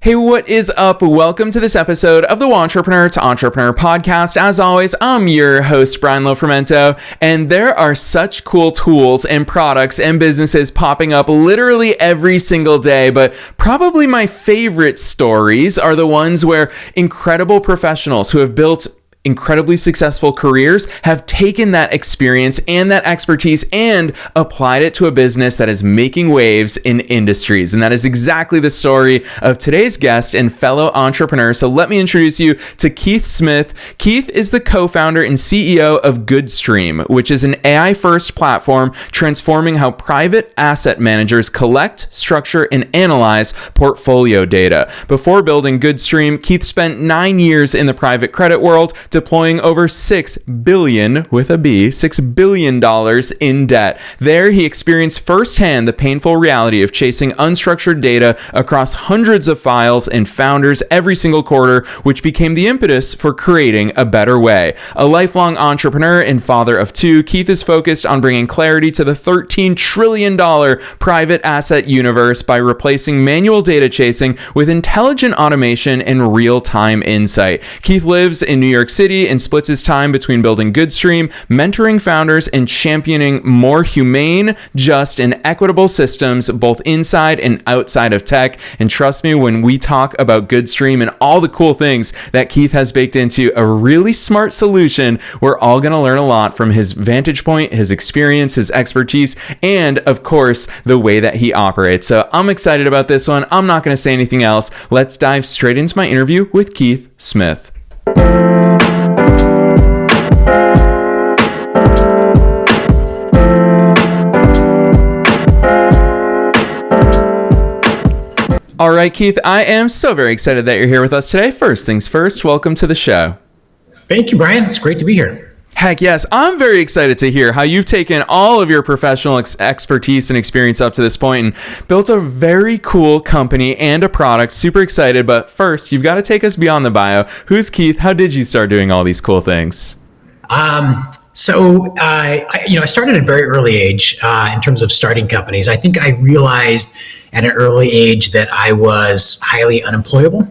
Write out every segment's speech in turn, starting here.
Hey, what is up? Welcome to this episode of the Wantrepreneur to Entrepreneur podcast. As always, I'm your host, Brian Lofrumento, and there are such cool tools and products and businesses popping up literally every single day, but probably my favorite stories are the ones where incredible professionals who have built incredibly successful careers have taken that experience and that expertise and applied it to a business that is making waves in industries. And that is exactly the story of today's guest and fellow entrepreneur. So let me introduce you to Keith Smith. Keith is the co-founder and CEO of GoodStream, which is an AI-first platform transforming how private asset managers collect, structure, and analyze portfolio data. Before building GoodStream, Keith spent 9 years in the private credit world, deploying over $6 billion in debt. There, he experienced firsthand the painful reality of chasing unstructured data across hundreds of files and founders every single quarter, which became the impetus for creating a better way. A lifelong entrepreneur and father of two, Keith is focused on bringing clarity to the $13 trillion private asset universe by replacing manual data chasing with intelligent automation and real-time insight. Keith lives in New York City and splits his time between building GoodStream, mentoring founders, and championing more humane, just, and equitable systems both inside and outside of tech. And trust me, when we talk about GoodStream and all the cool things that Keith has baked into a really smart solution, we're all going to learn a lot from his vantage point, his experience, his expertise, and of course, the way that he operates. So I'm excited about this one. I'm not going to say anything else. Let's dive straight into my interview with Keith Smith. All right, Keith, I am so very excited that you're here with us today. First things first, welcome to the show. Thank you, Brian. It's great to be here. Heck yes, I'm very excited to hear how you've taken all of your professional expertise and experience up to this point and built a very cool company and a product. Super excited, but first, you've got to take us beyond the bio. Who's Keith? How did you start doing all these cool things? I started at a very early age in terms of starting companies. I think I realized at an early age that I was highly unemployable.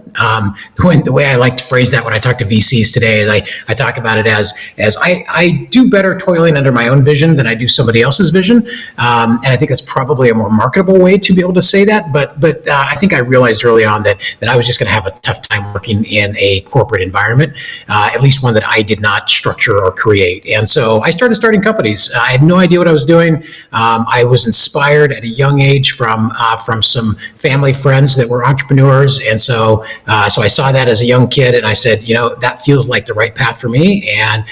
The way I like to phrase that when I talk to VCs today is I talk about it as I do better toiling under my own vision than I do somebody else's vision. And I think that's probably a more marketable way to be able to say that. But I think I realized early on that I was just going to have a tough time working in a corporate environment, at least one that I did not structure or create. And so I started starting companies. I had no idea what I was doing. I was inspired at a young age from some family friends that were entrepreneurs. And so I saw that as a young kid and I said, that feels like the right path for me. And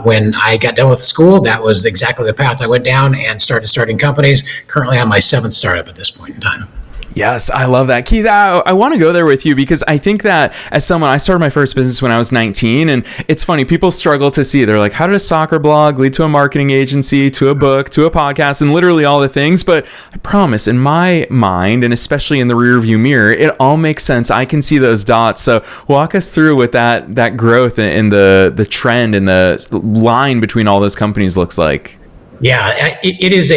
when I got done with school, that was exactly the path I went down and started starting companies. Currently on my 7th startup at this point in time. Yes, I love that. Keith, I want to go there with you because I think that as someone, I started my first business when I was 19, and it's funny, people struggle to see. They're like, how did a soccer blog lead to a marketing agency, to a book, to a podcast, and literally all the things? But I promise, in my mind, and especially in the rearview mirror, it all makes sense. I can see those dots. So walk us through what that growth and the trend and the line between all those companies looks like. Yeah, it is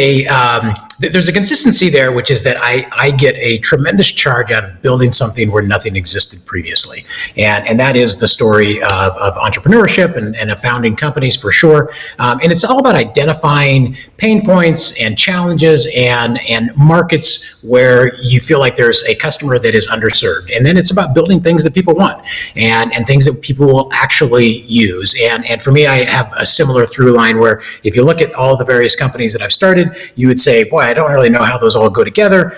there's a consistency there, which is that I get a tremendous charge out of building something where nothing existed previously. And that is the story of entrepreneurship and of founding companies for sure. And it's all about identifying pain points and challenges and markets where you feel like there's a customer that is underserved. And then it's about building things that people want and things that people will actually use. And for me, I have a similar through line where if you look at all the various companies that I've started, you would say, boy, I don't really know how those all go together.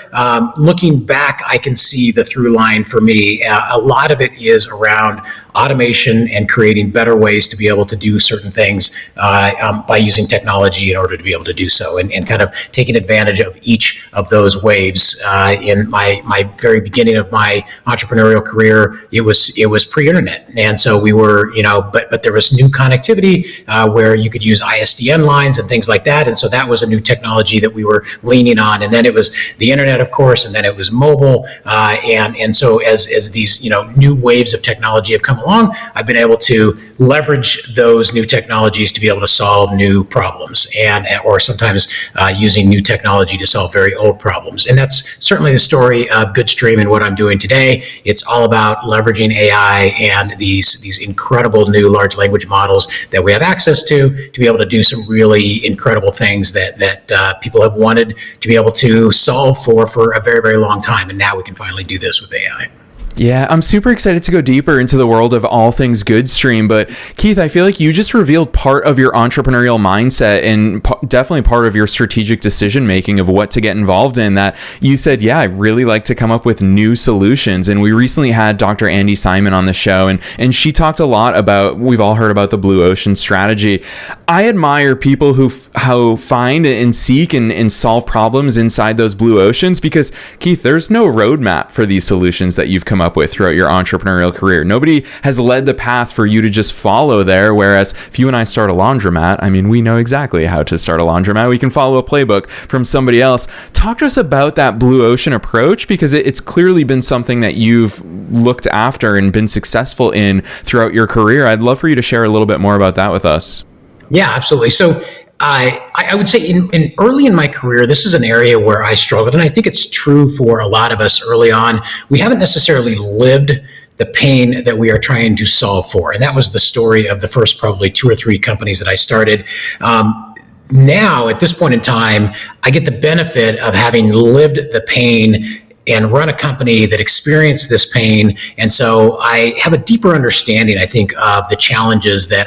Looking back, I can see the through line for me. A lot of it is around automation and creating better ways to be able to do certain things by using technology in order to be able to do so, and kind of taking advantage of each of those waves. In my very beginning of my entrepreneurial career, it was pre-internet, and so we were, but there was new connectivity where you could use ISDN lines and things like that, and so that was a new technology that we were leaning on, and then it was the internet, of course, and then it was mobile, and so as these new waves of technology have come come along, I've been able to leverage those new technologies to be able to solve new problems, or sometimes using new technology to solve very old problems. And that's certainly the story of GoodStream and what I'm doing today. It's all about leveraging AI and these incredible new large language models that we have access to be able to do some really incredible things that people have wanted to be able to solve for a very, very long time. And now we can finally do this with AI. Yeah, I'm super excited to go deeper into the world of all things GoodStream. But Keith, I feel like you just revealed part of your entrepreneurial mindset and definitely part of your strategic decision making of what to get involved in. That you said, yeah, I really like to come up with new solutions. And we recently had Dr. Andy Simon on the show, and she talked a lot about, we've all heard about the blue ocean strategy. I admire people who find and seek and solve problems inside those blue oceans, because Keith, there's no roadmap for these solutions that you've come up with throughout your entrepreneurial career. Nobody has led the path for you to just follow there. Whereas if you and I start a laundromat, I mean, we know exactly how to start a laundromat. We can follow a playbook from somebody else. Talk to us about that blue ocean approach, because it's clearly been something that you've looked after and been successful in throughout your career. I'd love for you to share a little bit more about that with us. Yeah, absolutely. So I would say in early in my career, this is an area where I struggled. And I think it's true for a lot of us early on. We haven't necessarily lived the pain that we are trying to solve for. And that was the story of the first probably 2 or 3 companies that I started. Now, at this point in time, I get the benefit of having lived the pain and run a company that experienced this pain. And so I have a deeper understanding, I think, of the challenges that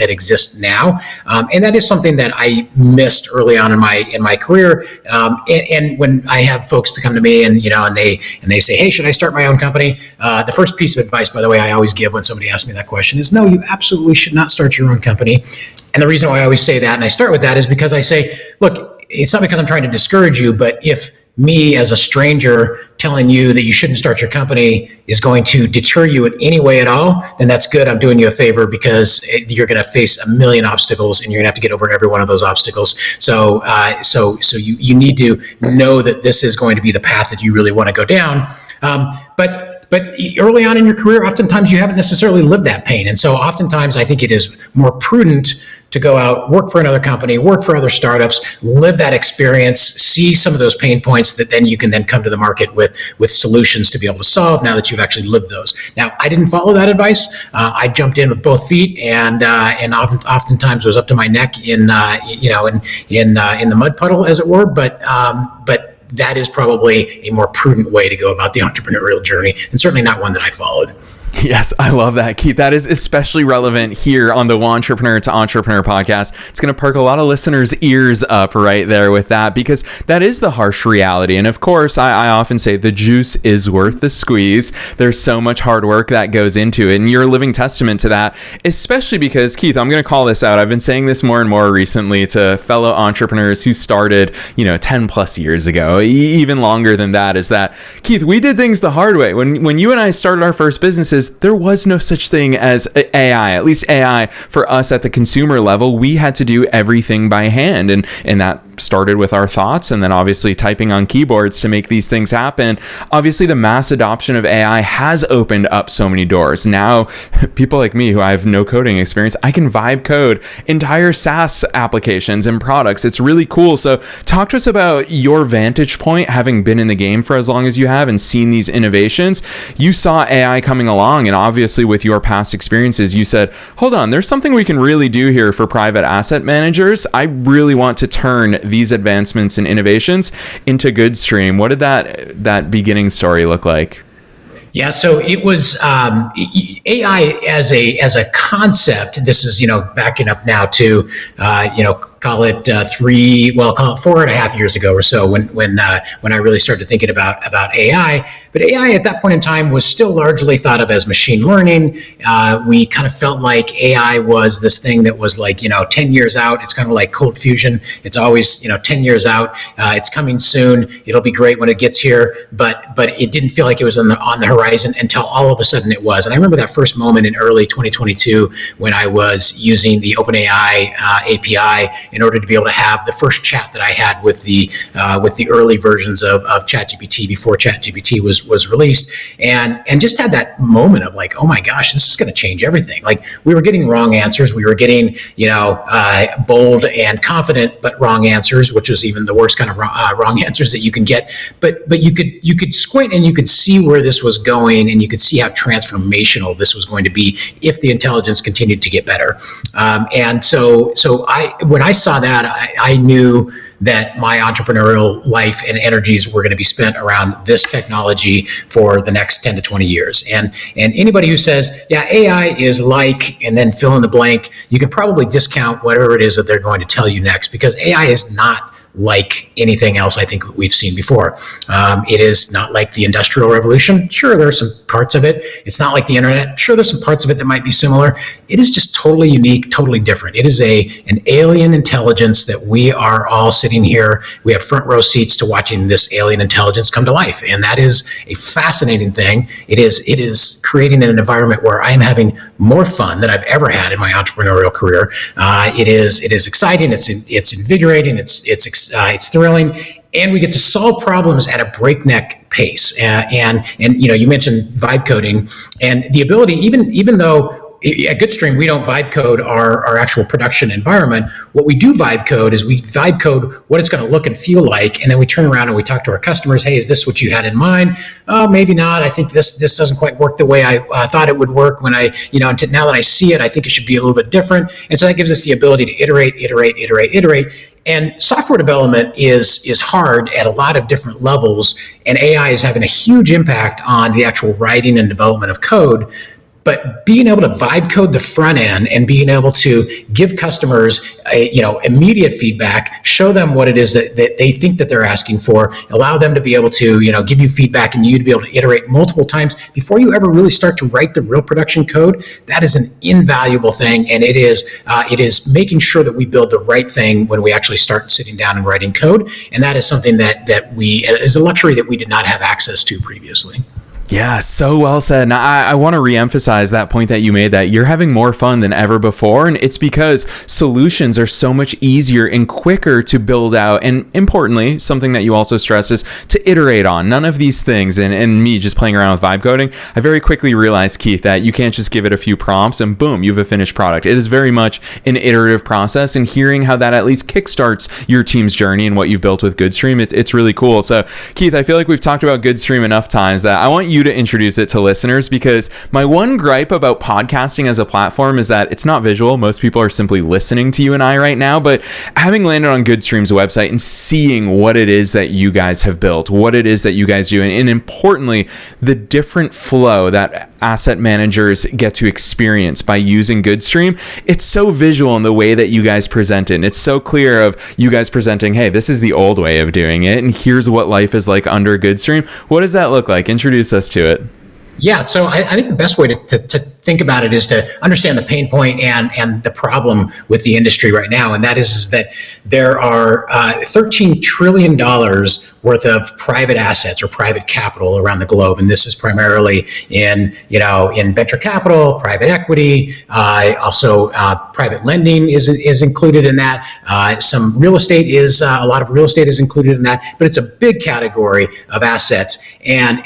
exist now. And that is something that I missed early on in my career. And when I have folks to come to me and they say, hey, should I start my own company? The first piece of advice, by the way, I always give when somebody asks me that question is, no, you absolutely should not start your own company. And the reason why I always say that, and I start with that, is because I say, look, it's not because I'm trying to discourage you, but if me as a stranger telling you that you shouldn't start your company is going to deter you in any way at all, then that's good. I'm doing you a favor, because you're going to face a million obstacles and you're going to have to get over every one of those obstacles. So you need to know that this is going to be the path that you really want to go down. But early on in your career, oftentimes you haven't necessarily lived that pain. And so oftentimes I think it is more prudent to go out, work for another company, work for other startups, live that experience, see some of those pain points that then you can then come to the market with solutions to be able to solve now that you've actually lived those. Now, I didn't follow that advice. I jumped in with both feet and oftentimes was up to my neck in the mud puddle, as it were. But that is probably a more prudent way to go about the entrepreneurial journey, and certainly not one that I followed. Yes, I love that, Keith. That is especially relevant here on the Wantrepreneur to Entrepreneur podcast. It's going to perk a lot of listeners' ears up right there with that, because that is the harsh reality. And of course, I often say the juice is worth the squeeze. There's so much hard work that goes into it, and you're a living testament to that, especially because, Keith, I'm going to call this out. I've been saying this more and more recently to fellow entrepreneurs who started, 10 plus years ago, even longer than that, is that, Keith, we did things the hard way. When you and I started our first businesses, there was no such thing as AI, at least AI for us at the consumer level. We had to do everything by hand, and that started with our thoughts, and then obviously typing on keyboards to make these things happen. Obviously, the mass adoption of AI has opened up so many doors. Now, people like me who I have no coding experience, I can vibe code entire SaaS applications and products. It's really cool. So talk to us about your vantage point, having been in the game for as long as you have and seen these innovations. You saw AI coming along, and obviously with your past experiences, you said, hold on, there's something we can really do here for private asset managers. I really want to turn these advancements and innovations into GoodStream. What did that beginning story look like? Yeah, so it was AI as a concept. This is backing up now to call it 4.5 years ago or so when I really started thinking about AI. But AI at that point in time was still largely thought of as machine learning. We kind of felt like AI was this thing that was like 10 years out. It's kind of like cold fusion. It's always 10 years out. It's coming soon. It'll be great when it gets here. But it didn't feel like it was on the horizon until all of a sudden it was. And I remember that first moment in early 2022 when I was using the OpenAI API in order to be able to have the first chat that I had with the early versions of ChatGPT before ChatGPT was released, and just had that moment of like, oh my gosh, this is going to change everything. Like, we were getting wrong answers, we were getting bold and confident but wrong answers, which was even the worst kind of wrong answers that you can get. But you could squint and you could see where this was going, and you could see how transformational this was going to be if the intelligence continued to get better. And so when I saw that, I knew that my entrepreneurial life and energies were going to be spent around this technology for the next 10 to 20 years. And anybody who says, yeah, AI is like, and then fill in the blank, you can probably discount whatever it is that they're going to tell you next, because AI is not like anything else I think we've seen before. It is not like the Industrial Revolution. Sure, there are some parts of it. It's not like the internet. Sure, there's some parts of it that might be similar. It is just totally unique, totally different. It is an alien intelligence that we are all sitting here. We have front row seats to watching this alien intelligence come to life. And that is a fascinating thing. It is creating an environment where I am having more fun than I've ever had in my entrepreneurial career. It is exciting. It's invigorating. It's thrilling, and we get to solve problems at a breakneck pace. And you mentioned vibe coding, and the ability, even though at GoodStream we don't vibe code our actual production environment. What we do vibe code is we vibe code what it's going to look and feel like, and then we turn around and we talk to our customers. Hey, is this what you had in mind? Oh, maybe not. I think this doesn't quite work the way I thought it would work when now that I see it, I think it should be a little bit different. And so that gives us the ability to iterate. And software development is hard at a lot of different levels, and AI is having a huge impact on the actual writing and development of code. But being able to vibe code the front end and being able to give customers immediate feedback, show them what it is that they think that they're asking for, allow them to be able to give you feedback, and you to be able to iterate multiple times before you ever really start to write the real production code. That is an invaluable thing, and it is making sure that we build the right thing when we actually start sitting down and writing code. And that is something that is a luxury that we did not have access to previously. Yeah, so well said. And I want to reemphasize that point that you made, that you're having more fun than ever before. And it's because solutions are so much easier and quicker to build out. And importantly, something that you also stress is to iterate on. None of these things, and me just playing around with vibe coding, I very quickly realized, Keith, that you can't just give it a few prompts and boom, you have a finished product. It is very much an iterative process, and hearing how that at least kickstarts your team's journey and what you've built with GoodStream, it's really cool. So Keith, I feel like we've talked about GoodStream enough times that I want you to introduce it to listeners, because my one gripe about podcasting as a platform is that it's not visual. Most people are simply listening to you and I right now, but having landed on GoodStream's website and seeing what it is that you guys have built, what it is that you guys do, and importantly, the different flow that asset managers get to experience by using GoodStream, it's so visual in the way that you guys present it. And it's so clear of you guys presenting, hey, this is the old way of doing it, and here's what life is like under GoodStream. What does that look like? Introduce us to it. Yeah, so I think the best way to think about it is to understand the pain point and the problem with the industry right now, and that is that there are $13 trillion worth of private assets or private capital around the globe, and this is primarily in venture capital, private equity, also private lending is included in that. Some real estate is a lot of real estate is included in that, but it's a big category of assets, and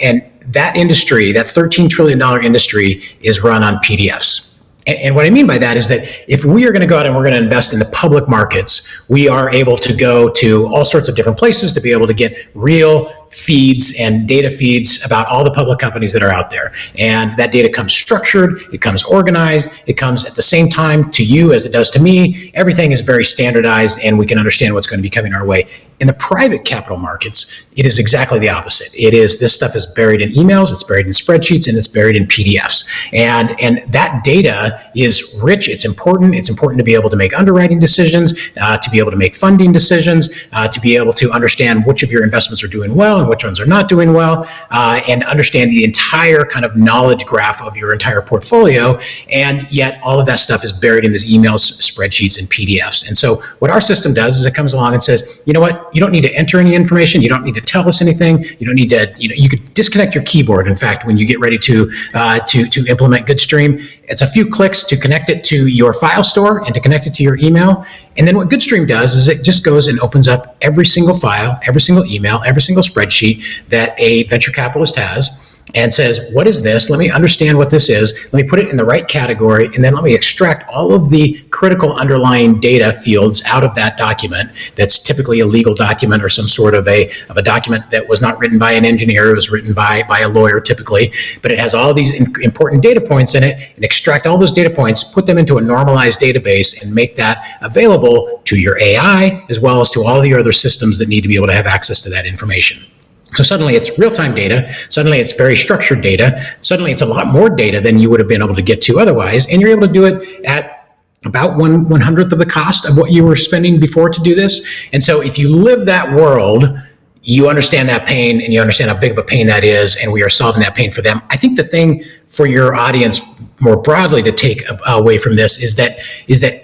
that industry, that $13 trillion industry, is run on PDFs. And what I mean by that is that if we are going to go out and we're going to invest in the public markets, we are able to go to all sorts of different places to be able to get real feeds and data feeds about all the public companies that are out there. And that data comes structured, it comes organized, it comes at the same time to you as it does to me. Everything is very standardized, and we can understand what's going to be coming our way. In the private capital markets, it is exactly the opposite. This stuff is buried in emails, it's buried in spreadsheets, and it's buried in PDFs. And that data is rich, it's important. It's important to be able to make underwriting decisions, to be able to make funding decisions, to be able to understand which of your investments are doing well and which ones are not doing well, and understand the entire kind of knowledge graph of your entire portfolio. And yet all of that stuff is buried in these emails, spreadsheets, and PDFs. And so what our system does is it comes along and says, you know what? You don't need to enter any information. You don't need to tell us anything. You don't need to, you could disconnect your keyboard. In fact, when you get ready to implement GoodStream, It's a few clicks to connect it to your file store and to connect it to your email. And then what GoodStream does is it just goes and opens up every single file, every single email, every single spreadsheet that a venture capitalist has, and says, what is this? Let me understand what this is. Let me put it in the right category, and then let me extract all of the critical underlying data fields out of that document. That's typically a legal document or some sort of a document that was not written by an engineer. It was written by a lawyer typically, but it has all these important data points in it, and extract all those data points, put them into a normalized database, and make that available to your AI as well as to all the other systems that need to be able to have access to that information. So suddenly it's real-time data, suddenly it's very structured data, suddenly it's a lot more data than you would have been able to get to otherwise, and you're able to do it at about 1/100th of the cost of what you were spending before to do this. And so if you live that world, you understand that pain and you understand how big of a pain that is, and we are solving that pain for them. I think the thing for your audience more broadly to take away from this is that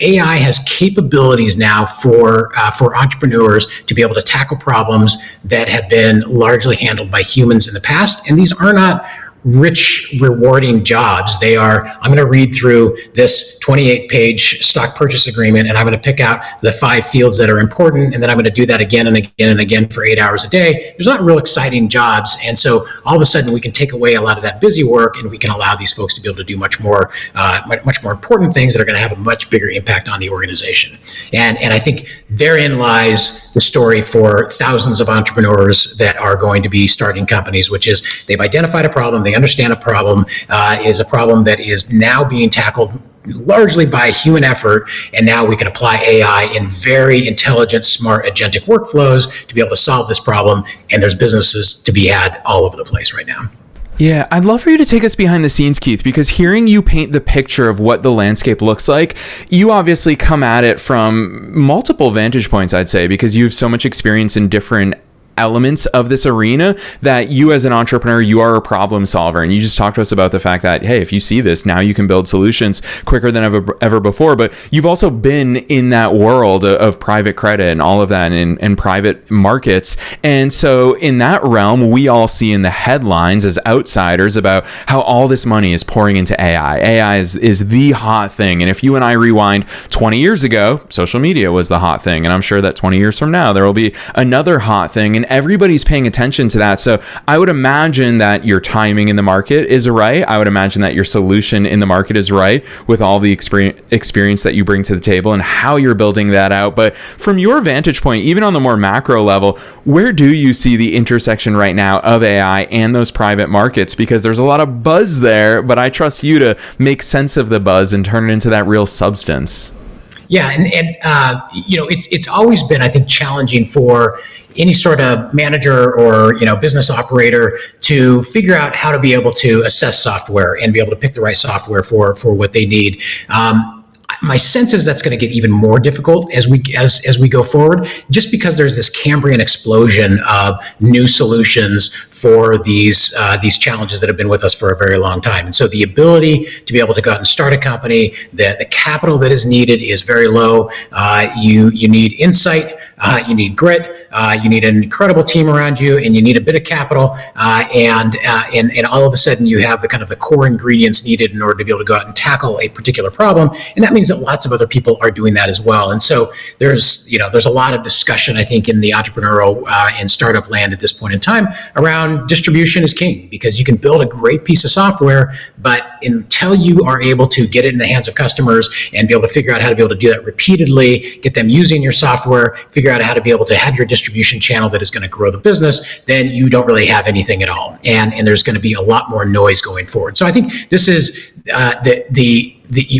AI has capabilities now for entrepreneurs to be able to tackle problems that have been largely handled by humans in the past. And these are not rich, rewarding jobs. They are, I'm going to read through this 28-page stock purchase agreement, and I'm going to pick out the 5 fields that are important, and then I'm going to do that again and again and again for 8 hours a day. There's not real exciting jobs. And so all of a sudden we can take away a lot of that busy work, and we can allow these folks to be able to do much more important things that are going to have a much bigger impact on the organization. And I think therein lies the story for thousands of entrepreneurs that are going to be starting companies, which is they've identified a problem, they understand a problem, is a problem that is now being tackled largely by human effort, and now we can apply AI in very intelligent, smart, agentic workflows to be able to solve this problem, and there's businesses to be had all over the place right now. Yeah, I'd love for you to take us behind the scenes, Keith, because hearing you paint the picture of what the landscape looks like, you obviously come at it from multiple vantage points, I'd say, because you have so much experience in different elements of this arena that you as an entrepreneur, you are a problem solver. And you just talked to us about the fact that, hey, if you see this, now you can build solutions quicker than ever before. But you've also been in that world of private credit and all of that in private markets. And so in that realm, we all see in the headlines as outsiders about how all this money is pouring into AI. AI is the hot thing. And if you and I rewind 20 years ago, social media was the hot thing. And I'm sure that 20 years from now, there will be another hot thing. And everybody's paying attention to that. So I would imagine that your timing in the market is right. I would imagine that your solution in the market is right with all the experience that you bring to the table and how you're building that out. But from your vantage point, even on the more macro level, where do you see the intersection right now of AI and those private markets? Because there's a lot of buzz there, but I trust you to make sense of the buzz and turn it into that real substance. Yeah, and it's always been, I think, challenging for any sort of manager or business operator to figure out how to be able to assess software and be able to pick the right software for what they need. My sense is that's going to get even more difficult as we go forward, just because there's this Cambrian explosion of new solutions for these challenges that have been with us for a very long time. And so the ability to be able to go out and start a company, the capital that is needed is very low. You need insight, you need grit, you need an incredible team around you, and you need a bit of capital, and all of a sudden you have the core ingredients needed in order to be able to go out and tackle a particular problem. And that means that lots of other people are doing that as well. And so there's a lot of discussion, I think, in the entrepreneurial and startup land at this point in time around distribution is king, because you can build a great piece of software, but until you are able to get it in the hands of customers and be able to figure out how to be able to do that repeatedly, get them using your software, figure out how to be able to have your distribution channel that is going to grow the business, then you don't really have anything at all. And there's going to be a lot more noise going forward. So I think this is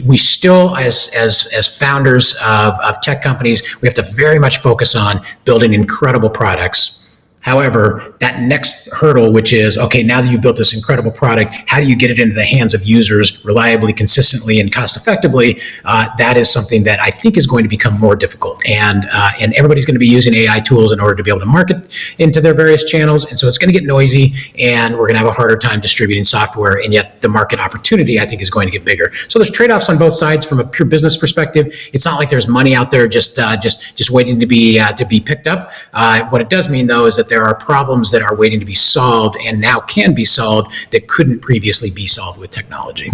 we still, as founders of tech companies, we have to very much focus on building incredible products. However, that next hurdle, which is, okay, now that you built this incredible product, how do you get it into the hands of users reliably, consistently, and cost effectively? That is something that I think is going to become more difficult. And everybody's going to be using AI tools in order to be able to market into their various channels. And so it's going to get noisy, and we're going to have a harder time distributing software. And yet the market opportunity, I think, is going to get bigger. So there's trade-offs on both sides from a pure business perspective. It's not like there's money out there just waiting to be picked up. What it does mean, though, is that there are problems that are waiting to be solved and now can be solved that couldn't previously be solved with technology.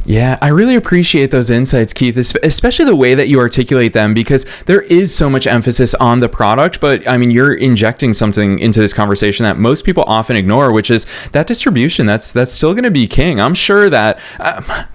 Yeah, I really appreciate those insights, Keith, especially the way that you articulate them, because there is so much emphasis on the product, but I mean, you're injecting something into this conversation that most people often ignore, which is that distribution. That's still going to be king. I'm sure that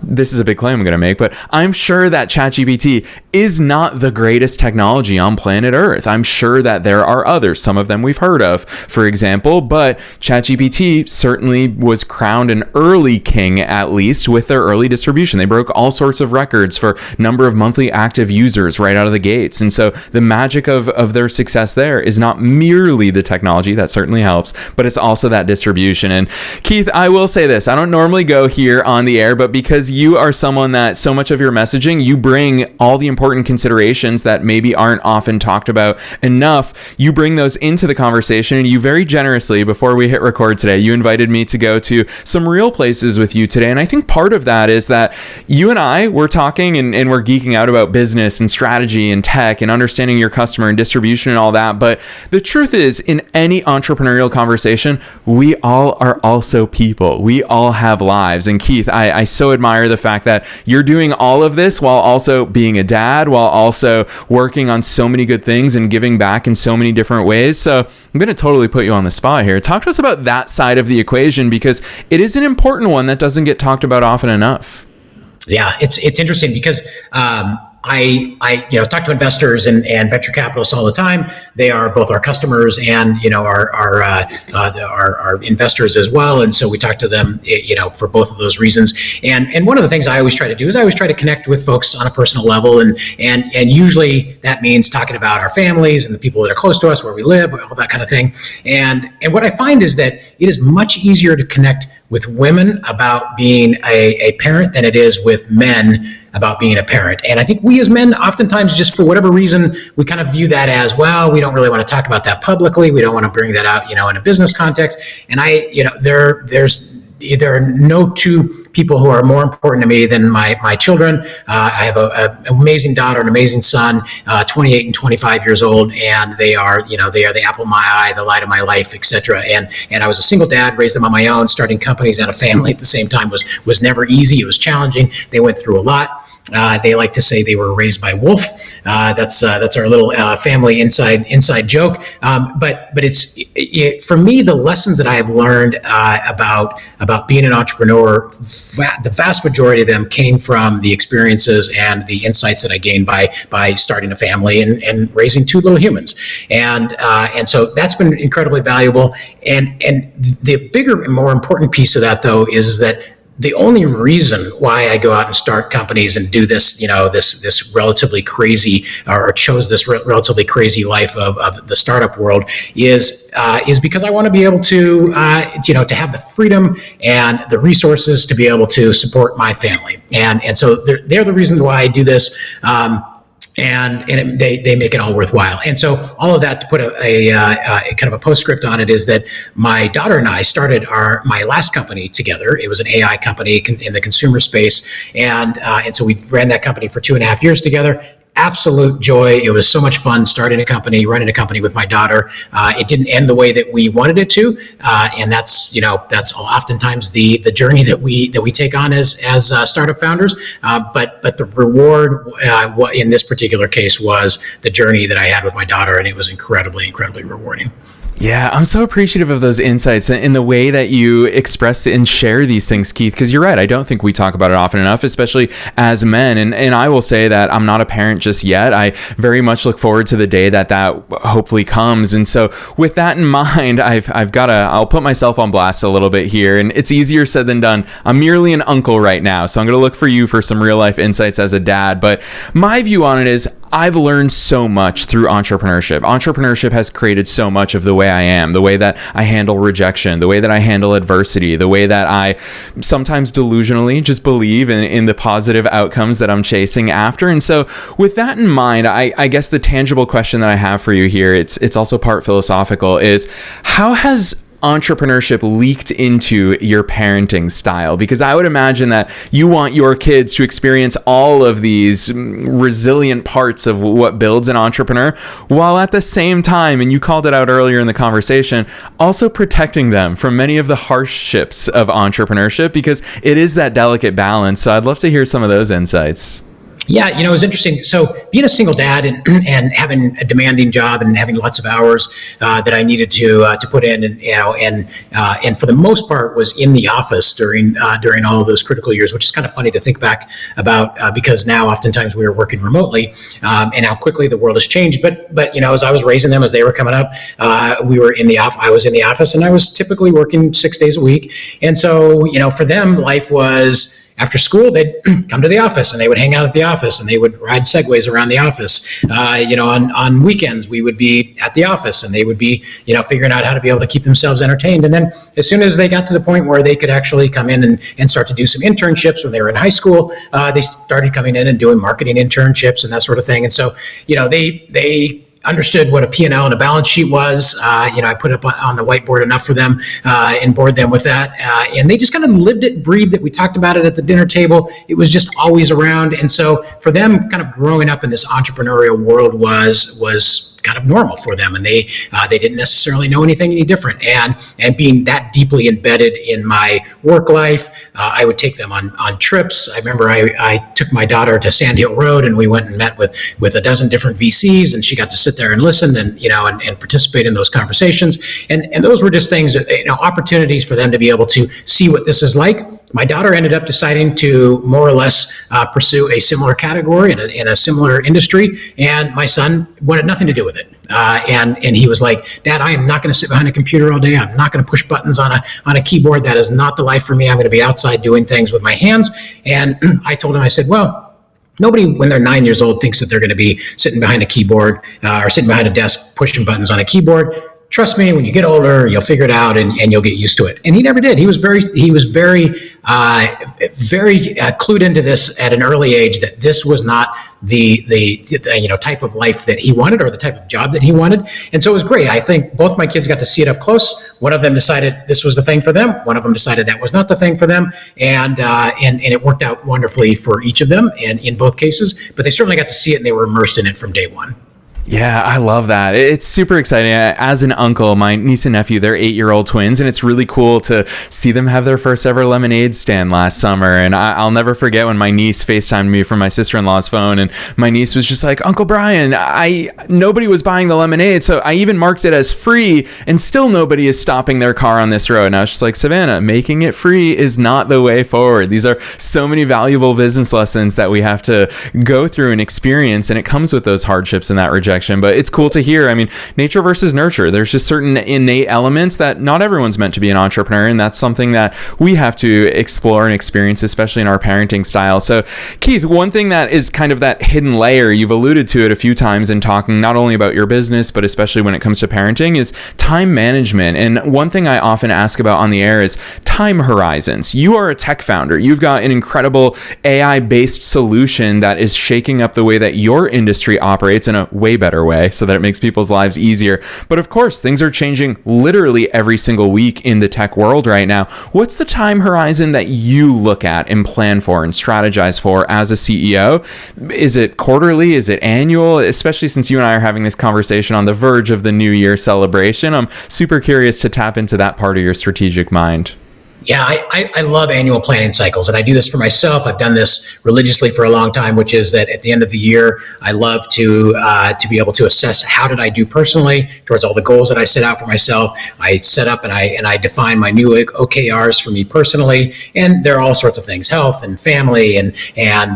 this is a big claim I'm going to make, but I'm sure that ChatGPT is not the greatest technology on planet Earth. I'm sure that there are others, some of them we've heard of, for example, but ChatGPT certainly was crowned an early king, at least with their early distribution. They broke all sorts of records for number of monthly active users right out of the gates. And so the magic of their success there is not merely the technology, that certainly helps, but it's also that distribution. And Keith, I will say this, I don't normally go here on the air, but because you are someone that so much of your messaging, you bring all the important considerations that maybe aren't often talked about enough. You bring those into the conversation, and you very generously, before we hit record today, you invited me to go to some real places with you today. And I think part of that is that you and I were talking and we're geeking out about business and strategy and tech and understanding your customer and distribution and all that. But the truth is, in any entrepreneurial conversation, we all are also people. We all have lives. And Keith, I so admire the fact that you're doing all of this while also being a dad, while also working on so many good things and giving back in so many different ways. So I'm going to totally put you on the spot here. Talk to us about that side of the equation, because it is an important one that doesn't get talked about often enough. Yeah, it's interesting because I talk to investors and venture capitalists all the time. They are both our customers and our investors as well. And so we talk to them for both of those reasons. And one of the things I always try to do is I always try to connect with folks on a personal level, and usually that means talking about our families and the people that are close to us, where we live, all that kind of thing. And what I find is that it is much easier to connect with women about being a parent than it is with men about being a parent. And I think we as men, oftentimes, just for whatever reason, we kind of view that as, well, we don't really want to talk about that publicly. We don't want to bring that out, in a business context. And there are no two people who are more important to me than my children. I have an amazing daughter, an amazing son, 28 and 25 years old, and they are the apple of my eye, the light of my life, etc. And I was a single dad, raised them on my own. Starting companies and a family at the same time was never easy. It was challenging. They went through a lot. They like to say they were raised by wolf. That's our little family inside joke. But it's for me, the lessons that I have learned about being an entrepreneur, the vast majority of them came from the experiences and the insights that I gained by starting a family and raising two little humans. And so that's been incredibly valuable. And the bigger and more important piece of that, though, is that the only reason why I go out and start companies and do this, this relatively crazy, or chose this relatively crazy life of the startup world is because I want to be able to have the freedom and the resources to be able to support my family. And so they're the reasons why I do this. And they make it all worthwhile. And so all of that, to put a kind of a postscript on it, is that my daughter and I started my last company together. It was an AI company in the consumer space, and so we ran that company for 2.5 years together. Absolute joy. It was so much fun starting a company, running a company with my daughter. It didn't end the way that we wanted it to, and that's oftentimes the journey that we take on as startup founders. But the reward in this particular case was the journey that I had with my daughter, and it was incredibly rewarding. Yeah, I'm so appreciative of those insights and the way that you express and share these things, Keith, because you're right. I don't think we talk about it often enough, especially as men. And I will say that I'm not a parent just yet. I very much look forward to the day that hopefully comes. And so with that in mind, I'll put myself on blast a little bit here, and it's easier said than done. I'm merely an uncle right now, so I'm going to look for you for some real life insights as a dad. But my view on it is, I've learned so much through entrepreneurship. Entrepreneurship has created so much of the way I am, the way that I handle rejection, the way that I handle adversity, the way that I sometimes delusionally just believe in the positive outcomes that I'm chasing after. And so with that in mind, I guess the tangible question that I have for you here, it's also part philosophical, is how has entrepreneurship leaked into your parenting style? Because I would imagine that you want your kids to experience all of these resilient parts of what builds an entrepreneur, while at the same time, and you called it out earlier in the conversation, also protecting them from many of the hardships of entrepreneurship, because it is that delicate balance. So I'd love to hear some of those insights. Yeah, it was interesting. So being a single dad and having a demanding job and having lots of hours that I needed to put in, and for the most part was in the office during all of those critical years, which is kind of funny to think back about because now oftentimes we are working remotely and how quickly the world has changed. But as I was raising them as they were coming up, we were in the I was in the office, and I was typically working 6 days a week. And so for them, life was, after school, they'd come to the office and they would hang out at the office and they would ride segways around the office. On weekends, we would be at the office and they would be, figuring out how to be able to keep themselves entertained. And then as soon as they got to the point where they could actually come in and start to do some internships when they were in high school, they started coming in and doing marketing internships and that sort of thing. And so, they understood what a P&L and a balance sheet was. I put up on the whiteboard enough for them and bored them with that. And they just kind of lived it, breathed it. We talked about it at the dinner table. It was just always around. And so for them, kind of growing up in this entrepreneurial world was kind of normal for them, and they didn't necessarily know anything any different. And being that deeply embedded in my work life, I would take them on trips. I remember I took my daughter to Sand Hill Road, and we went and met with a dozen different VCs, and she got to sit there and listen and participate in those conversations. And those were just things that, opportunities for them to be able to see what this is like. My daughter ended up deciding to more or less pursue a similar category in a similar industry, and my son wanted nothing to do with it. And he was like, "Dad, I am not going to sit behind a computer all day. I'm not going to push buttons on a keyboard. That is not the life for me. I'm going to be outside doing things with my hands." And I told him, I said, "Well, nobody, when they're 9 years old, thinks that they're going to be sitting behind a keyboard or sitting behind a desk pushing buttons on a keyboard. Trust me, when you get older, you'll figure it out and you'll get used to it." And he never did. He was very clued into this at an early age, that this was not the type of life that he wanted or the type of job that he wanted. And so it was great. I think both my kids got to see it up close. One of them decided this was the thing for them. One of them decided that was not the thing for them. And it worked out wonderfully for each of them and in both cases, but they certainly got to see it and they were immersed in it from day one. Yeah, I love that. It's super exciting. As an uncle, my niece and nephew, they're 8-year-old twins, and it's really cool to see them have their first ever lemonade stand last summer. And I'll never forget when my niece FaceTimed me from my sister-in-law's phone, and my niece was just like, "Uncle Brian, nobody was buying the lemonade, so I even marked it as free, and still nobody is stopping their car on this road." And I was just like, "Savannah, making it free is not the way forward. These are so many valuable business lessons that we have to go through and experience, and it comes with those hardships and that rejection." But it's cool to hear. I mean, nature versus nurture. There's just certain innate elements that not everyone's meant to be an entrepreneur, and that's something that we have to explore and experience, especially in our parenting style. So, Keith, one thing that is kind of that hidden layer, you've alluded to it a few times in talking not only about your business, but especially when it comes to parenting, is time management. And one thing I often ask about on the air is time horizons. You are a tech founder. You've got an incredible AI-based solution that is shaking up the way that your industry operates in a way better way, so that it makes people's lives easier. But of course, things are changing literally every single week in the tech world right now. What's the time horizon that you look at and plan for and strategize for as a CEO? Is it quarterly? Is it annual? Especially since you and I are having this conversation on the verge of the New Year celebration, I'm super curious to tap into that part of your strategic mind. Yeah, I love annual planning cycles, and I do this for myself. I've done this religiously for a long time, which is that at the end of the year, I love to be able to assess how did I do personally towards all the goals that I set out for myself. I set up and I define my new OKRs for me personally, and there are all sorts of things: health and family, and in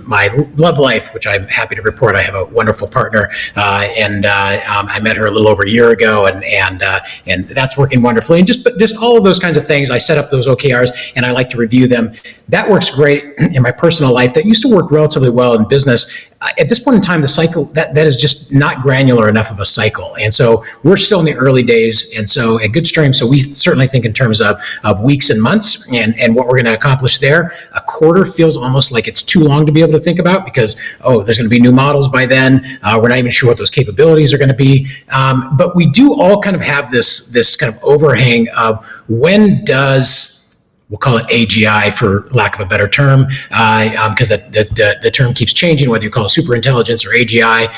my love life, which I'm happy to report I have a wonderful partner, and I met her a little over a year ago, and that's working wonderfully. And just all of those kinds of things. I set up those OKRs and I like to review them. That works great in my personal life. That used to work relatively well in business. at this point in time, the cycle that is just not granular enough of a cycle. And so we're still in the early days. And so at GoodStream, so we certainly think in terms of weeks and months and what we're going to accomplish there. A quarter feels almost like it's too long to be able to think about because, there's going to be new models by then. We're not even sure what those capabilities are going to be. But we do all kind of have this kind of overhang of when does, we'll call it AGI for lack of a better term, because the term keeps changing, whether you call it super intelligence or AGI.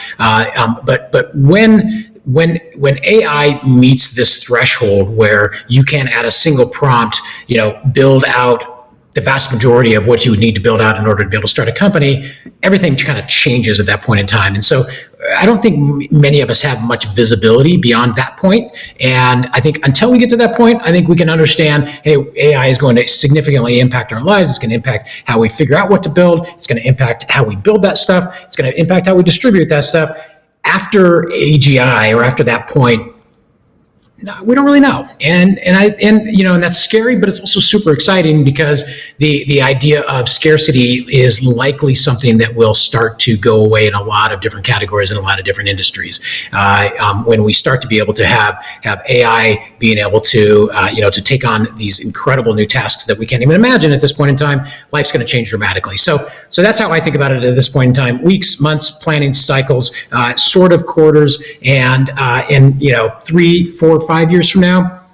But when AI meets this threshold where you can, at a single prompt, build out the vast majority of what you would need to build out in order to be able to start a company, everything kind of changes at that point in time. And so I don't think many of us have much visibility beyond that point. And I think until we get to that point, I think we can understand, hey, AI is going to significantly impact our lives. It's going to impact how we figure out what to build. It's going to impact how we build that stuff. It's going to impact how we distribute that stuff. After AGI, or after that point, no, we don't really know. And that's scary, but it's also super exciting because the idea of scarcity is likely something that will start to go away in a lot of different categories and a lot of different industries. When we start to be able to have AI being able to take on these incredible new tasks that we can't even imagine at this point in time, life's going to change dramatically. So that's how I think about it at this point in time: weeks, months, planning cycles, sort of quarters, and 3, 4, 5 years from now,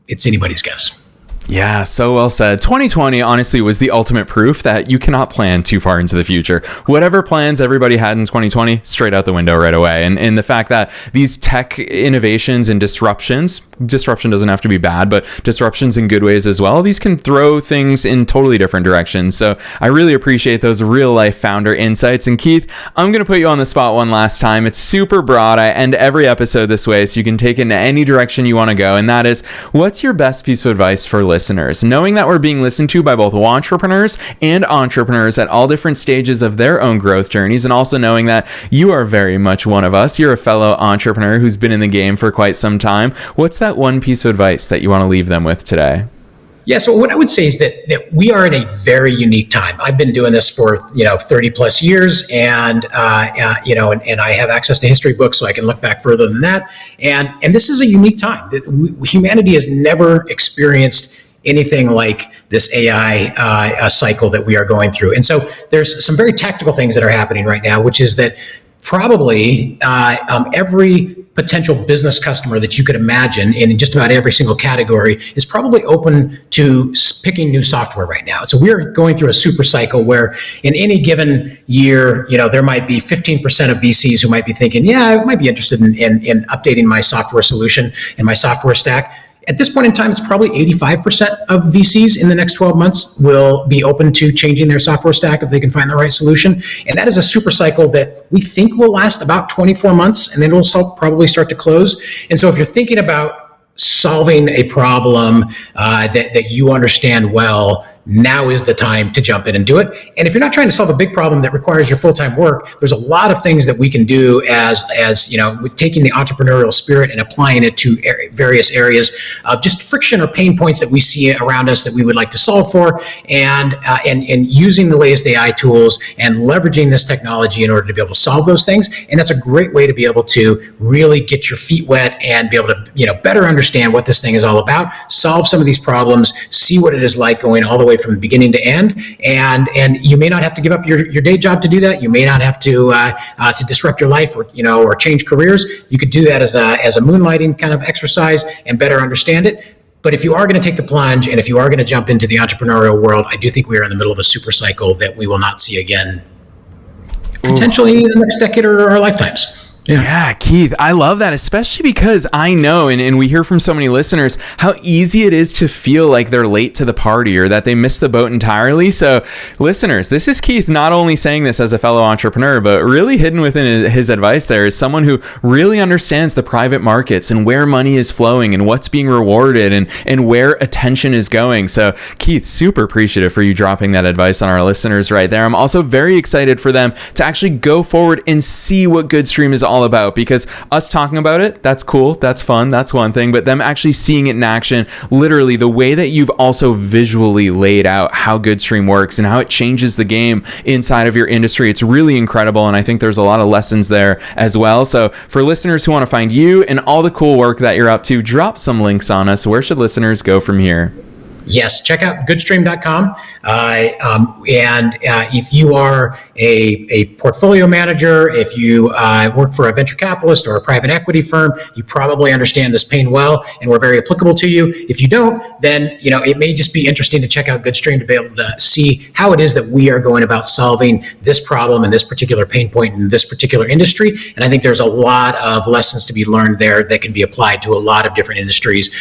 it's anybody's guess. Yeah, so well said. 2020 honestly was the ultimate proof that you cannot plan too far into the future. Whatever plans everybody had in 2020, straight out the window right away. And the fact that these tech innovations and disruption doesn't have to be bad, but disruptions in good ways as well, these can throw things in totally different directions. So I really appreciate those real life founder insights. And Keith, I'm going to put you on the spot one last time. It's super broad. I end every episode this way, so you can take it in any direction you want to go. And that is, what's your best piece of advice for listeners, knowing that we're being listened to by both wantrepreneurs and entrepreneurs at all different stages of their own growth journeys, and also knowing that you are very much one of us. You're a fellow entrepreneur who's been in the game for quite some time. What's that one piece of advice that you want to leave them with today? Yeah, so what I would say is that we are in a very unique time. I've been doing this for 30 plus years, and I have access to history books, so I can look back further than that. And this is a unique time. Humanity has never experienced anything like this AI cycle that we are going through. And so there's some very tactical things that are happening right now, which is that probably every potential business customer that you could imagine in just about every single category is probably open to picking new software right now. So we're going through a super cycle where in any given year, there might be 15% of VCs who might be thinking, yeah, I might be interested in updating my software solution and my software stack. At this point in time, it's probably 85% of VCs in the next 12 months will be open to changing their software stack if they can find the right solution. And that is a super cycle that we think will last about 24 months, and then it'll probably start to close. And so if you're thinking about solving a problem that you understand well, now is the time to jump in and do it. And if you're not trying to solve a big problem that requires your full-time work, there's a lot of things that we can do as with taking the entrepreneurial spirit and applying it to various areas of just friction or pain points that we see around us that we would like to solve for, and using the latest AI tools and leveraging this technology in order to be able to solve those things. And that's a great way to be able to really get your feet wet and be able to better understand what this thing is all about, solve some of these problems, see what it is like going all the way from beginning to end, and you may not have to give up your day job to do that. You may not have to disrupt your life or change careers. You could do that as a moonlighting kind of exercise and better understand it. But if you are going to take the plunge and if you are going to jump into the entrepreneurial world, I do think we are in the middle of a super cycle that we will not see again, potentially in the next decade or our lifetimes. Yeah, Keith, I love that, especially because I know, and we hear from so many listeners, how easy it is to feel like they're late to the party or that they missed the boat entirely. So listeners, this is Keith not only saying this as a fellow entrepreneur, but really hidden within his advice there is someone who really understands the private markets and where money is flowing and what's being rewarded and where attention is going. So Keith, super appreciative for you dropping that advice on our listeners right there. I'm also very excited for them to actually go forward and see what GoodStream is all all about, because us talking about it, that's cool, that's fun, that's one thing, but them actually seeing it in action, literally the way that you've also visually laid out how GoodStream works and how it changes the game inside of your industry, it's really incredible. And I think there's a lot of lessons there as well. So for listeners who want to find you and all the cool work that you're up to, drop some links on us. Where should listeners go from here? Yes, check out goodstream.com. And if you are a portfolio manager, if you work for a venture capitalist or a private equity firm, you probably understand this pain well, and we're very applicable to you. If you don't, then it may just be interesting to check out GoodStream to be able to see how it is that we are going about solving this problem and this particular pain point in this particular industry. And I think there's a lot of lessons to be learned there that can be applied to a lot of different industries,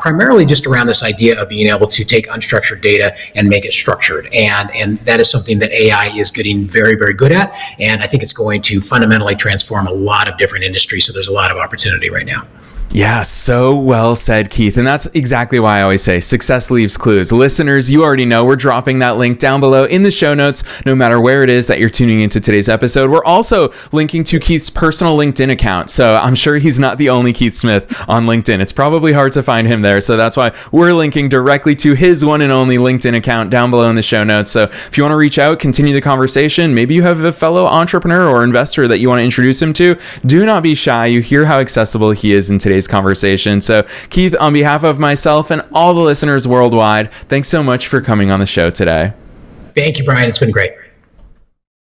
primarily just around this idea of being able to take unstructured data and make it structured. And that is something that AI is getting very, very good at. And I think it's going to fundamentally transform a lot of different industries. So there's a lot of opportunity right now. Yeah, so well said, Keith. And that's exactly why I always say success leaves clues. Listeners, you already know we're dropping that link down below in the show notes, no matter where it is that you're tuning into today's episode. We're also linking to Keith's personal LinkedIn account. So I'm sure he's not the only Keith Smith on LinkedIn. It's probably hard to find him there. So that's why we're linking directly to his one and only LinkedIn account down below in the show notes. So if you want to reach out, continue the conversation, maybe you have a fellow entrepreneur or investor that you want to introduce him to, do not be shy. You hear how accessible he is in today's conversation. So Keith, on behalf of myself and all the listeners worldwide, thanks so much for coming on the show today. Thank you, Brian. It's been great.